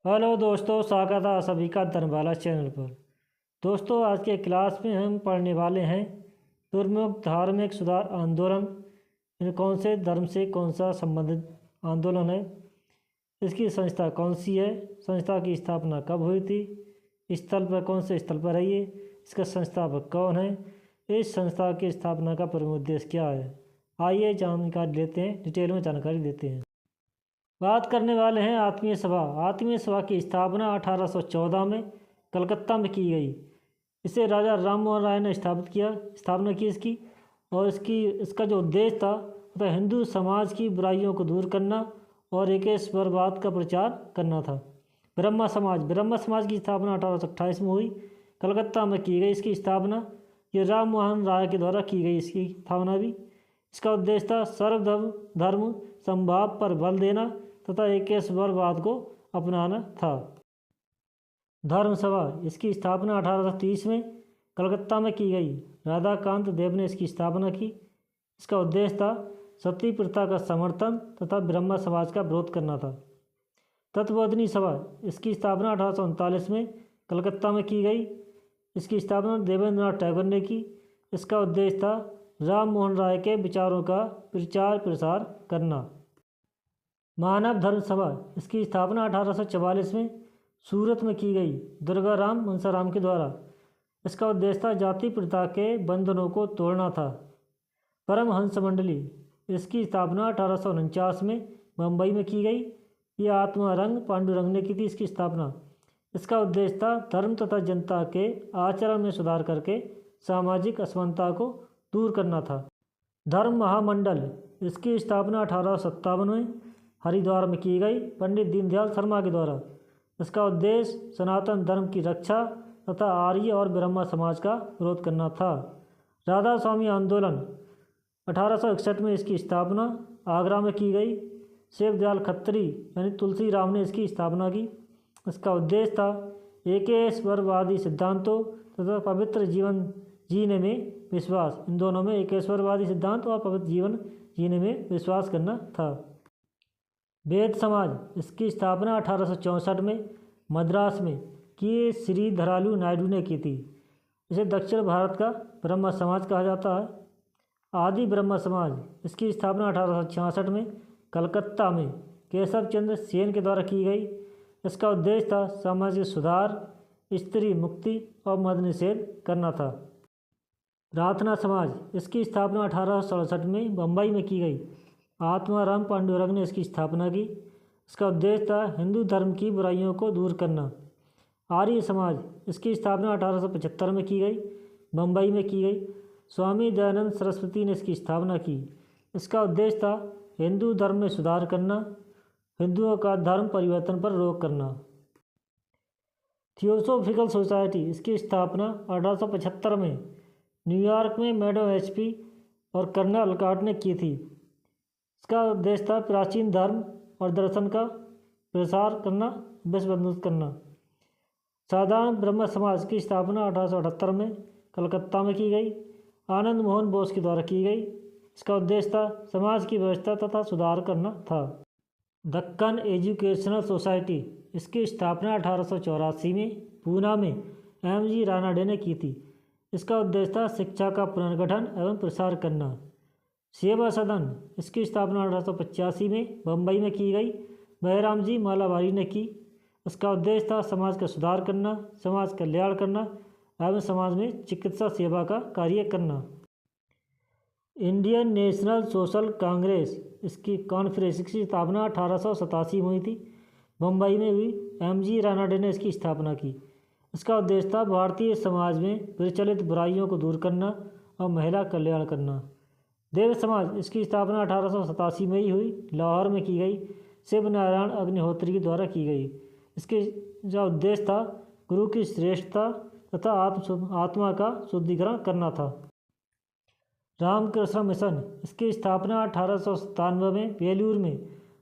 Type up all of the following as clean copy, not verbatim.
Hello दोस्तों, स्वागत है सभी का धर्मवाला चैनल पर। दोस्तों, आज के क्लास में हम पढ़ने वाले हैं प्रमुख धार्मिक सुधार आंदोलन। इन कौन से धर्म से कौन सा संबंधित आंदोलन है, इसकी संस्था कौन सी है, संस्था की स्थापना कब हुई थी, स्थल पर कौन से स्थल पर है ये, इसका संस्थापक कौन है, इस संस्था की स्थापना का प्रमुख उद्देश्य क्या है। आइए जानकारी लेते हैं, डिटेल में जानकारी देते हैं। बात करने वाले हैं आत्मीय सभा। आत्मीय सभा की स्थापना 1814 में कलकत्ता में की गई। इसे राजा राम मोहन राय ने स्थापना की इसकी। और इसका जो उद्देश्य था वह हिंदू समाज की बुराइयों को दूर करना और एकेश्वरवाद का प्रचार करना था। ब्रह्मा समाज की स्थापना 1828 में हुई, कलकत्ता में की गई। इसकी स्थापना ये राम मोहन राय के द्वारा की गई। इसकी स्थापना भी इसका उद्देश्य था सर्वधर्म समभाव पर बल देना तथा एकेश्वरवाद को अपनाना था। धर्म सभा, इसकी स्थापना 1830 में कलकत्ता में की गई। राधाकांत देव ने इसकी स्थापना की। इसका उद्देश्य था सती प्रथा का समर्थन तथा ब्रह्म समाज का विरोध करना था। तत्वबोधिनी सभा, इसकी स्थापना 1839 में कलकत्ता में की गई। इसकी स्थापना देवेंद्रनाथ टैगोर ने की। इसका उद्देश्य था राम मोहन राय के विचारों का प्रचार प्रसार करना। मानव धर्म सभा, इसकी स्थापना 1844 में सूरत में की गई, दुर्गाराम मनसाराम के द्वारा। इसका उद्देश्य था जाति प्रथा के बंधनों को तोड़ना था। परमहंस मंडली, इसकी स्थापना 1849 में मुंबई में की गई। यह आत्मारंग पांडुरंग ने की थी इसकी स्थापना। इसका उद्देश्य था धर्म तथा जनता के आचरण में सुधार करके सामाजिक असमानता को दूर करना था। धर्म महामंडल, इसकी स्थापना 1857 में हरिद्वार में की गई, पंडित दीनदयाल शर्मा के द्वारा। इसका उद्देश्य सनातन धर्म की रक्षा तथा आर्य और ब्रह्म समाज का विरोध करना था। राधा स्वामी आंदोलन, 1861 में इसकी स्थापना आगरा में की गई। शिवदयाल खत्री यानी तुलसी राम ने इसकी स्थापना की। इसका उद्देश्य था एकेश्वरवादी सिद्धांतों तथा पवित्र जीवन जीने में विश्वास, इन दोनों में एकेश्वरवादी सिद्धांत और पवित्र जीवन जीने में विश्वास करना था। वेद समाज, इसकी स्थापना 1864 में मद्रास में की श्री धरालू नायडू ने की थी। इसे दक्षिण भारत का ब्रह्म समाज कहा जाता है। आदि ब्रह्म समाज, इसकी स्थापना 1866 में कलकत्ता में केशव चंद्र सेन के द्वारा की गई। इसका उद्देश्य था सामाजिक सुधार, स्त्री मुक्ति और मद निषेध करना था। प्रार्थना समाज, इसकी स्थापना 1867 में मुंबई में की गई। आत्माराम पांडुरंग ने इसकी स्थापना की। इसका उद्देश्य था हिंदू धर्म की बुराइयों को दूर करना। आर्य समाज, इसकी स्थापना 1875 में की गई, मुंबई में की गई। स्वामी दयानंद सरस्वती ने इसकी स्थापना की। इसका उद्देश्य था हिंदू धर्म में सुधार करना, हिंदुओं का धर्म परिवर्तन पर रोक करना। थियोसोफिकल सोसाइटी, इसकी स्थापना 1875 में न्यूयॉर्क में मैडम HP और कर्नल अलकाट ने की थी। इसका उद्देश्य था प्राचीन धर्म और दर्शन का प्रसार करना, विश्वबंधुत करना। साधारण ब्रह्म समाज की स्थापना 1878 में कलकत्ता में की गई, आनंद मोहन बोस के द्वारा की गई। इसका उद्देश्य था समाज की व्यवस्था तथा सुधार करना था। दक्कन एजुकेशनल सोसाइटी, इसकी स्थापना 1884 में पूना में MG रानाडे ने की थी। इसका उद्देश्य था शिक्षा का पुनर्गठन एवं प्रसार करना। सेवा सदन, इसकी स्थापना 1885 में मुंबई में की गई, बहराम जी मालावारी ने की। इसका उद्देश्य था समाज का सुधार करना, समाज कल्याण करना एवं समाज में चिकित्सा सेवा का कार्य करना। इंडियन नेशनल सोशल कांग्रेस, इसकी कॉन्फ्रेंस की स्थापना 1887 में हुई थी, मुंबई में हुई। MG रानाडे ने इसकी स्थापना की। इसका उद्देश्य था भारतीय समाज में प्रचलित बुराइयों को दूर करना और महिला कल्याण करना। देव समाज, इसकी स्थापना 1887 में ही हुई, लाहौर में की गई, शिव नारायण अग्निहोत्री के द्वारा की गई। इसके जो उद्देश्य था गुरु की श्रेष्ठता तथा आत्मा का शुद्धिकरण करना था। रामकृष्ण मिशन, इसकी स्थापना 1897 में बेलूर में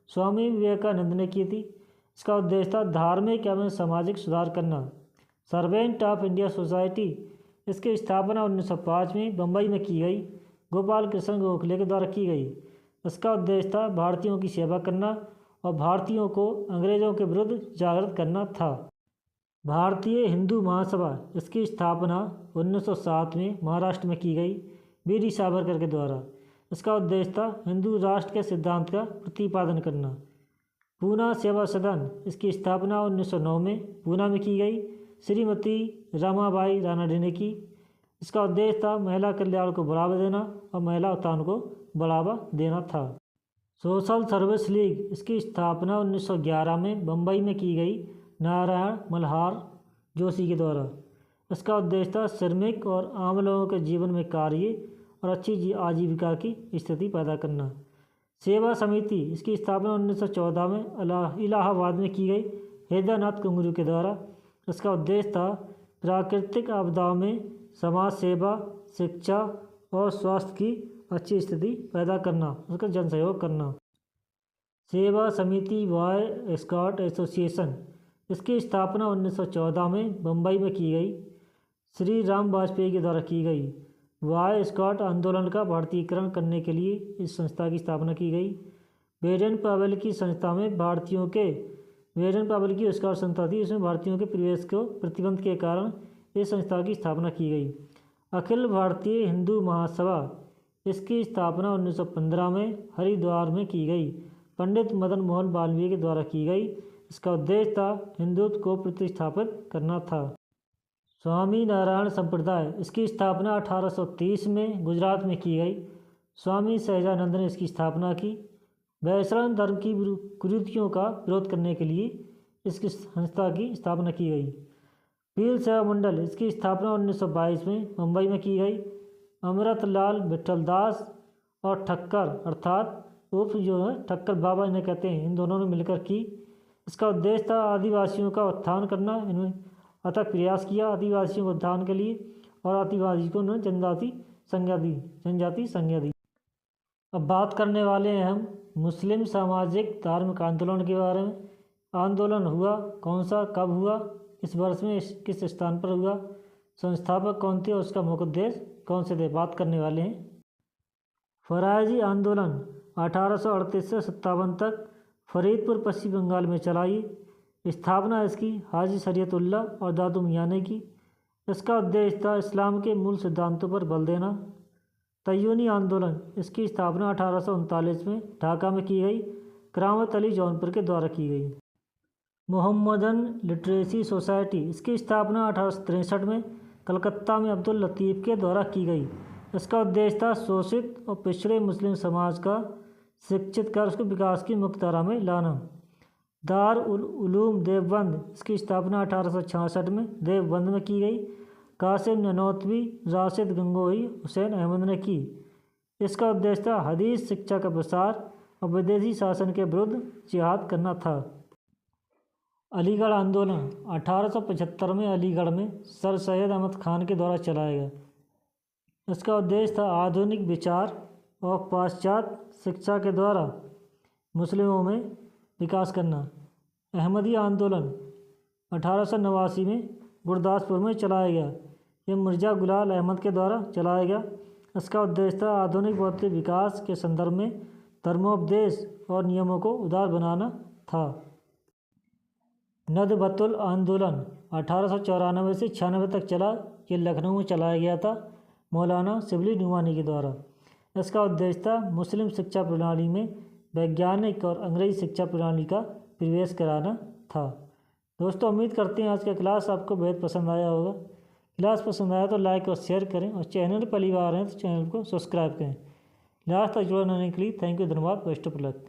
स्वामी विवेकानंद ने की थी। इसका उद्देश्य था धार्मिक एवं सामाजिक सुधार करना। सर्वेंट ऑफ इंडिया सोसाइटी, इसकी स्थापना 1905 में मुंबई में की गई, गोपाल कृष्ण गोखले के द्वारा की गई। इसका उद्देश्य था भारतीयों की सेवा करना और भारतीयों को अंग्रेज़ों के विरुद्ध जागृत करना था। भारतीय हिंदू महासभा, इसकी स्थापना 1907 में महाराष्ट्र में की गई वीर सावरकर के द्वारा। इसका उद्देश्य था हिंदू राष्ट्र के सिद्धांत का प्रतिपादन करना। पूना सेवा सदन, इसकी स्थापना 1909 में पूना में की गई श्रीमती रमाबाई रानडे ने की। इसका उद्देश्य था महिला कल्याण को बढ़ावा देना और महिला उत्थान को बढ़ावा देना था। सोशल सर्विस लीग, इसकी स्थापना 1911 में बम्बई में की गई नारायण मल्हार जोशी के द्वारा। इसका उद्देश्य था श्रमिक और आम लोगों के जीवन में कार्य और अच्छी आजीविका की स्थिति पैदा करना। सेवा समिति, इसकी स्थापना 1914 में इलाहाबाद में की गई हैदरनाथ कुंगरू के द्वारा। इसका उद्देश्य था प्राकृतिक आपदाओं में समाज सेवा, शिक्षा और स्वास्थ्य की अच्छी स्थिति पैदा करना, उसका जन सहयोग करना। सेवा समिति बॉय स्काउट एसोसिएशन, इसकी स्थापना 1914 में बम्बई में की गई श्री राम वाजपेयी के द्वारा की गई। बॉय स्काउट आंदोलन का भारतीयकरण करने के लिए इस संस्था की स्थापना की गई। बेडन पावेल की संस्था में भारतीयों के बेडन पावेल की स्काउट संस्था थी, इसमें भारतीयों के प्रवेश को प्रतिबंध के कारण इस संस्था की स्थापना की गई। अखिल भारतीय हिंदू महासभा, इसकी स्थापना 1915 में हरिद्वार में की गई पंडित मदन मोहन मालवीय के द्वारा की गई। इसका उद्देश्य था हिंदुत्व को प्रतिस्थापित करना था। स्वामी नारायण संप्रदाय, इसकी स्थापना 1830 में गुजरात में की गई। स्वामी सहजानंद ने इसकी स्थापना की। वैष्णव धर्म की कुरीतियों का विरोध करने के लिए इसकी संस्था की स्थापना की गई। पील सेवा मंडल, इसकी स्थापना 1922 में मुंबई में की गई। अमृतलाल विठलदास और ठक्कर अर्थात उर्फ जो है ठक्कर बाबा इन्हें कहते हैं, इन दोनों ने मिलकर की। इसका उद्देश्य था आदिवासियों का उत्थान करना। इन्होंने अथक प्रयास किया आदिवासियों को उत्थान के लिए और आदिवासी को उन्होंने जनजाति संज्ञा दी। अब बात करने वाले हैं हम मुस्लिम सामाजिक धार्मिक आंदोलन के बारे में। आंदोलन हुआ कौन सा, कब हुआ, इस वर्ष में किस स्थान पर हुआ, संस्थापक कौन थे और उसका मुख्य उद्देश्य कौन से थे, बात करने वाले हैं। फरायजी आंदोलन 1838 से 57 तक फरीदपुर पश्चिम बंगाल में चलाई। स्थापना इसकी हाजी शरीयतुल्लाह और दादू मियाँ ने की। इसका उद्देश्य था इस्लाम के मूल सिद्धांतों पर बल देना। तय्यूनी आंदोलन, इसकी स्थापना 1839 में ढाका में की गई करामत अली जौनपुर के द्वारा की गई। मोहम्मदन लिटरेसी सोसाइटी, इसकी स्थापना 1863 में कलकत्ता में अब्दुल लतीफ़ के द्वारा की गई। इसका उद्देश्य था शोषित और पिछड़े मुस्लिम समाज का शिक्षित कर उसके विकास की मुख्यधारा में लाना। दार उल उलूम देवबंद, इसकी स्थापना 1866 में देवबंद में की गई। कासिम ननौतवी, राशिद गंगोही, हुसैन अहमद ने की। इसका उद्देश्य था हदीस शिक्षा का प्रसार और विदेशी शासन के विरुद्ध जिहाद करना था। अलीगढ़ आंदोलन 1875 में अलीगढ़ में सर सैयद अहमद खान के द्वारा चलाया गया। इसका उद्देश्य था आधुनिक विचार और पाश्चात्य शिक्षा के द्वारा मुस्लिमों में विकास करना। अहमदी आंदोलन 1889 में गुरदासपुर में चलाया गया। यह मिर्ज़ा गुलाम अहमद के द्वारा चलाया गया। इसका उद्देश्य था आधुनिक बौद्धिक विकास के संदर्भ में धर्मोपदेश और नियमों को उदार बनाना था। नदबतुल आंदोलन 1894 से 96 तक चला। ये लखनऊ में चलाया गया था मौलाना शिबली नुमानी के द्वारा। इसका उद्देश्य था मुस्लिम शिक्षा प्रणाली में वैज्ञानिक और अंग्रेजी शिक्षा प्रणाली का प्रवेश कराना था। दोस्तों, उम्मीद करते हैं आज का क्लास आपको बेहद पसंद आया होगा। क्लास पसंद आया तो लाइक और शेयर करें और चैनल पर पहली बार हैं तो चैनल को सब्सक्राइब करें। लास्ट तक जुड़े रहने के लिए थैंक यू, धन्यवाद, बेस्ट ऑफ लक।